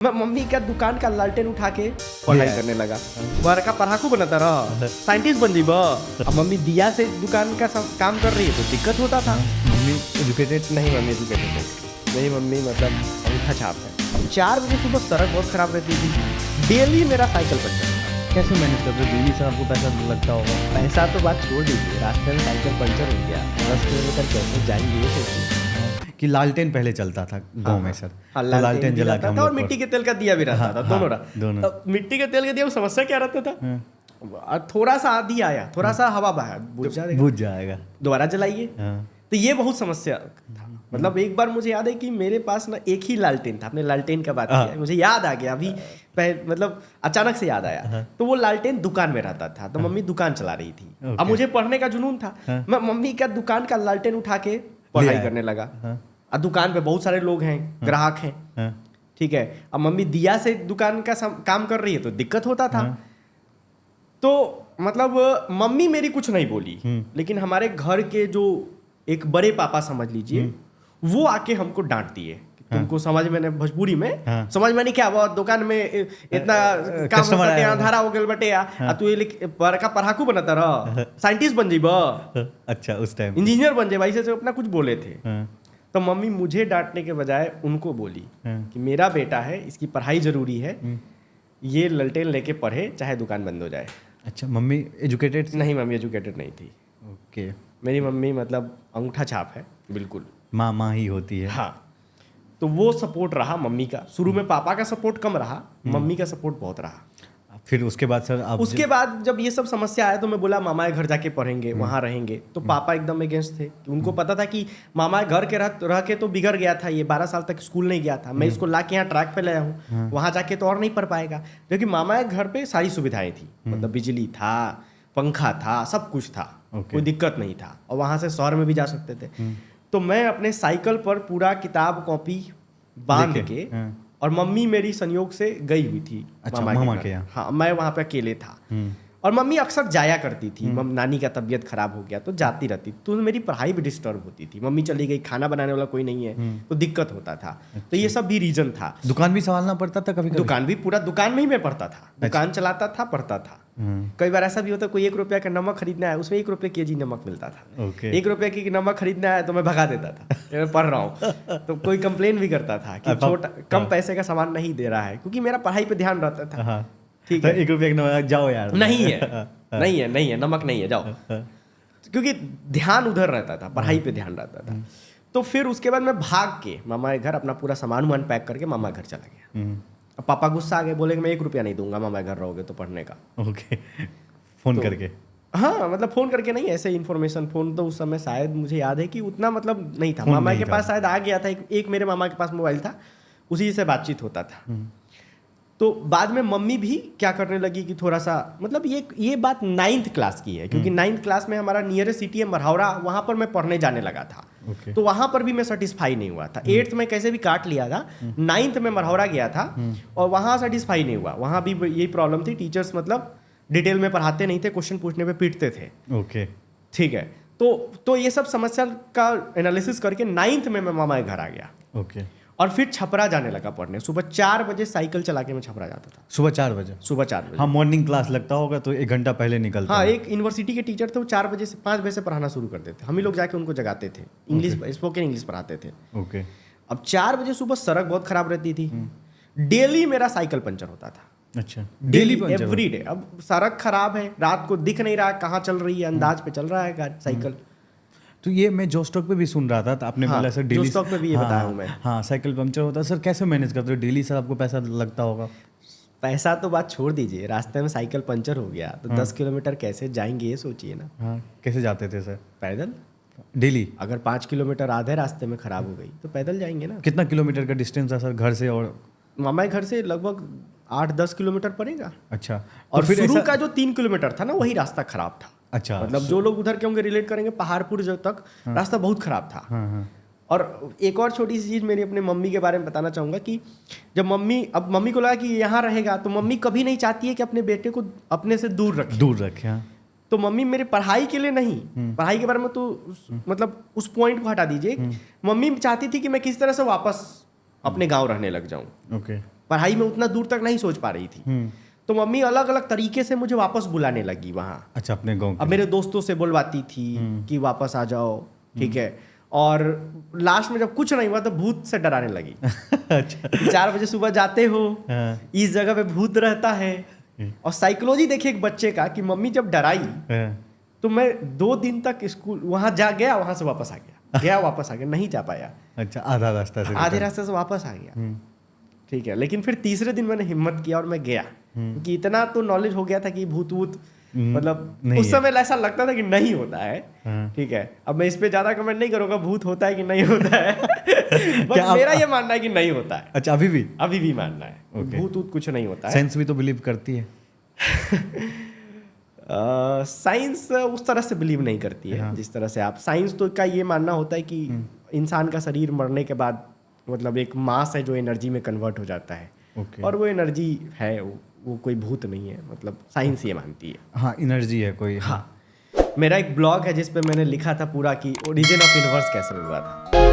मैं मम्मी का दुकान का लालटेन उठा के पढ़ाई करने लगा। बड़का पढ़ाकू बनता रहा, साइंटिस्ट बन जीबा। अब मम्मी दिया से दुकान का काम कर रही है तो दिक्कत होता था। Mummy educated? नहीं, मम्मी एजुकेटेड नहीं। मेरी मम्मी मतलब अंगूठा छाप है। 4 बजे सुबह सड़क बहुत खराब रहती थी, डेली मेरा साइकिल पंचर। कैसे मैनेज करते हो? डेली से आपको पैसा लगता होगा। पैसा तो बात छोड़ दीजिए, रास्ते में साइकिल पंचर हो गया, 10 किलोमीटर कैसे जाएंगे ये सोचिए। कि लालटेन पहले चलता था गांव में सर। हाँ, तो लालटेन जला के हम और लोग मिट्टी के तेल का दिया भी रहता था, दोनों रहा। दोनों। अब मिट्टी के तेल का दिया, समस्या क्या रहता था, थोड़ा सा आधी आया, थोड़ा सा हवा बहा, बुझ जाएगा, दोबारा जलाइए। हाँ। तो ये बहुत समस्या था। मतलब एक बार मुझे याद है कि मेरे पास ना एक ही लालटेन था। आपने लालटेन का बात किया, मुझे याद आ गया अभी, मतलब अचानक से याद आया। तो वो लालटेन दुकान में रहता था, तो मम्मी दुकान चला रही थी। अब मुझे पढ़ने का जुनून था, मैं मम्मी का दुकान का लालटेन उठा के पढ़ाई करने लगा। अब दुकान पे बहुत सारे लोग हैं, ग्राहक हैं, ठीक है। अब मम्मी दिया से दुकान का काम कर रही है तो दिक्कत होता था। तो मतलब मम्मी मेरी कुछ नहीं बोली, लेकिन हमारे घर के जो एक बड़े पापा समझ लीजिए, वो आके हमको डांट दिए। तुमको समझ में नहीं, भोजपुरी में समझ में नहीं क्या, बहुत दुकान में इतना काम बटे, अंधारा हो गया बटे, तू ये बड़का पढ़ाकू बनता रहा, साइंटिस्ट बन जीबा। अच्छा, उस टाइम इंजीनियर बन जाए, ऐसे अपना कुछ बोले थे। तो मम्मी मुझे डांटने के बजाय उनको बोली कि मेरा बेटा है, इसकी पढ़ाई जरूरी है, ये ललटेन लेके पढ़े, चाहे दुकान बंद हो जाए। अच्छा, मम्मी एजुकेटेड? नहीं, मम्मी एजुकेटेड नहीं थी। ओके। मेरी मम्मी मतलब अंगूठा छाप है, बिल्कुल माँ ही होती है। हाँ। तो वो सपोर्ट रहा मम्मी का। शुरू में पापा का सपोर्ट कम रहा, मम्मी का सपोर्ट बहुत रहा। फिर उसके बाद सर आप उसके बाद जब ये सब समस्या आया तो मैं बोला मामा के घर जाके पढ़ेंगे, वहाँ रहेंगे। तो पापा एकदम अगेंस्ट थे। उनको पता था कि मामा घर के रह के तो बिगड़ गया था, ये 12 साल तक स्कूल नहीं गया था, मैं इसको ला के यहाँ ट्रैक पे लाया हूँ, वहाँ जाके तो और नहीं पढ़ पाएगा। क्योंकि मामा के घर पे सारी सुविधाएं थी, मतलब बिजली था, पंखा था, सब कुछ था, कोई दिक्कत नहीं था, और वहाँ से शहर में भी जा सकते थे। तो मैं अपने साइकिल पर पूरा किताब कॉपी बांध के, और मम्मी मेरी संयोग से गई हुई थी। अच्छा, मामा के यहाँ? हाँ, मैं वहाँ पे अकेले था। और मम्मी अक्सर जाया करती थी। नानी का तबीयत खराब हो गया तो जाती रहती, तो मेरी पढ़ाई भी डिस्टर्ब होती थी। मम्मी चली गई, खाना बनाने वाला कोई नहीं है, तो दिक्कत होता था। अच्छा। तो ये सब भी रीजन था। दुकान भी संभालना पड़ता था कभी? दुकान भी, पूरा दुकान में ही मैं पढ़ता था। दुकान चलाता था, पढ़ता था। कई बार ऐसा भी होता, कोई 1 रुपया का नमक खरीदना है, उसमें 1 रुपये केजी नमक मिलता था। 1 रुपये की नमक खरीदना है तो मैं भगा देता था, मैं पढ़ रहा हूँ। तो कोई कंप्लेन भी करता था कि छोटा कम पैसे का सामान नहीं दे रहा है, क्योंकि मेरा पढ़ाई पे ध्यान रहता था। ठीक है, 1 रुपये का जाओ यार, नहीं है नमक नहीं है, जाओ। क्योंकि ध्यान उधर रहता था, पढ़ाई पे ध्यान रहता था। तो फिर उसके बाद मैं भाग के मामा के घर अपना पूरा सामान वामान पैक करके मामा घर चला गया। अब पापा गुस्सा आ गए, बोले कि मैं 1 रुपया नहीं दूंगा मामा घर रहोगे तो पढ़ने का। ओके। फोन करके? हाँ, मतलब फोन करके नहीं, ऐसे इन्फॉर्मेशन। फोन तो उस समय शायद मुझे याद है कि उतना मतलब नहीं था। मामा के पास शायद आ गया था, एक मेरे मामा के पास मोबाइल था, उसी से बातचीत होता था। तो बाद में मम्मी भी क्या करने लगी कि थोड़ा सा, मतलब ये बात 9th क्लास की है, क्योंकि 9th क्लास में हमारा नियरेस्ट सिटी है मरहौरा, वहाँ पर मैं पढ़ने जाने लगा था। तो वहाँ पर भी मैं सेटिस्फाई नहीं हुआ था। 8th में कैसे भी काट लिया था, 9th में मरहौरा गया था और वहाँ सेटिस्फाई नहीं हुआ। वहाँ भी यही प्रॉब्लम थी, टीचर्स मतलब डिटेल में पढ़ाते नहीं थे, क्वेश्चन पूछने पे पीटते थे। ओके, ठीक है। तो ये सब समस्या का एनालिसिस करके 9th में मैं मामा के घर आ गया। ओके। और फिर छपरा जाने लगा पढ़ने। सुबह 4 बजे साइकिल चला के मैं छपरा जाता था। सुबह 4 बजे? सुबह 4 बजे। हाँ, मॉर्निंग क्लास लगता होगा तो 1 घंटा पहले निकलता। हाँ, एक यूनिवर्सिटी के टीचर थे, वो 4 बजे से 5 बजे से पढ़ाना शुरू कर देते। हम ही लोग जाके उनको जगाते थे, इंग्लिश, स्पोकन इंग्लिश पढ़ाते थे। ओके। अब 4 बजे सुबह सड़क बहुत खराब रहती थी, डेली मेरा साइकिल पंचर होता था। अच्छा, डेली पंचर? Every day. अब सड़क खराब है, रात को दिख नहीं रहा कहाँ चल रही है, अंदाज पे चल रहा है साइकिल। तो ये मैं जो स्टॉक पे भी सुन रहा था, तो आपने बोला सर डेली जो स्टॉक पे भी ये बताया हूँ मैं। हाँ, साइकिल पंचर होता है। सर कैसे मैनेज करते हो डेली? सर आपको पैसा लगता होगा? पैसा तो बात छोड़ दीजिए, रास्ते में साइकिल पंचर हो गया तो 10 किलोमीटर कैसे जाएंगे ये सोचिए ना। हाँ, कैसे जाते थे सर? पैदल डेली? अगर 5 किलोमीटर आधे रास्ते में खराब हो गई तो पैदल जाएंगे ना। कितना किलोमीटर का डिस्टेंस है सर घर से? और मामा के घर से लगभग 8-10 किलोमीटर पड़ेगा। अच्छा। और फिर शुरू का जो 3 किलोमीटर था ना, वही रास्ता खराब था। अच्छा, मतलब जो लोग उधर के होंगे रिलेट करेंगे, पहाड़पुर जो तक रास्ता बहुत खराब था। और एक और छोटी सी चीज़ मेरी अपनी मम्मी के बारे में बताना चाहूँगा कि जब मम्मी को लगा कि यहाँ रहेगा, तो मम्मी कभी नहीं चाहती है कि अपने बेटे को अपने से दूर रखे। हाँ। तो मम्मी मेरे पढ़ाई के लिए नहीं, पढ़ाई के बारे में तो मतलब उस पॉइंट को हटा दीजिए, मम्मी चाहती थी कि मैं किस तरह से वापस अपने गाँव रहने लग जाऊँ। ओके। पढ़ाई में उतना दूर तक नहीं सोच पा रही थी। तो मम्मी अलग अलग तरीके से मुझे वापस बुलाने लगी वहाँ। अच्छा, अपने गांव अब मेरे दोस्तों से बुलवाती थी कि वापस आ जाओ, ठीक है। और लास्ट में जब कुछ नहीं हुआ तो भूत से डराने लगी। अच्छा 4 बजे सुबह जाते हो, हाँ, इस जगह पे भूत रहता है। और साइकोलॉजी देखिए एक बच्चे का कि मम्मी जब डराई हाँ, तो मैं 2 दिन तक स्कूल वहां जा गया, वहां से वापस आ गया, वापस आ गया, नहीं जा पाया। अच्छा आधा रास्ता से आधे रास्ते से वापस आ गया, ठीक है। लेकिन फिर तीसरे दिन मैंने हिम्मत किया और मैं गया, क्योंकि इतना तो नॉलेज हो गया था कि भूत वूत मतलब नहीं उस समय ऐसा लगता था कि नहीं होता है, हाँ। ठीक है। अब मैं इस पे ज्यादा कमेंट नहीं करूंगा भूत होता है कि नहीं होता है। बट क्या आप- मेरा ये मानना है कि नहीं होता है, अच्छा अभी भी मानना है Okay. भूत वूत कुछ नहीं होता है। साइंस भी तो बिलीव करती है। साइंस उस तरह से बिलीव नहीं करती है जिस तरह से आप। साइंस तो का ये मानना होता है कि इंसान का शरीर मरने के बाद मतलब एक मास है जो एनर्जी में कन्वर्ट हो जाता है, ओके और वो एनर्जी है, वो कोई भूत नहीं है, मतलब साइंस ये मानती है। हाँ, एनर्जी है कोई। हाँ, मेरा एक ब्लॉग है जिस पे मैंने लिखा था पूरा कि ओरिजिन ऑफ यूनिवर्स कैसे हुआ था।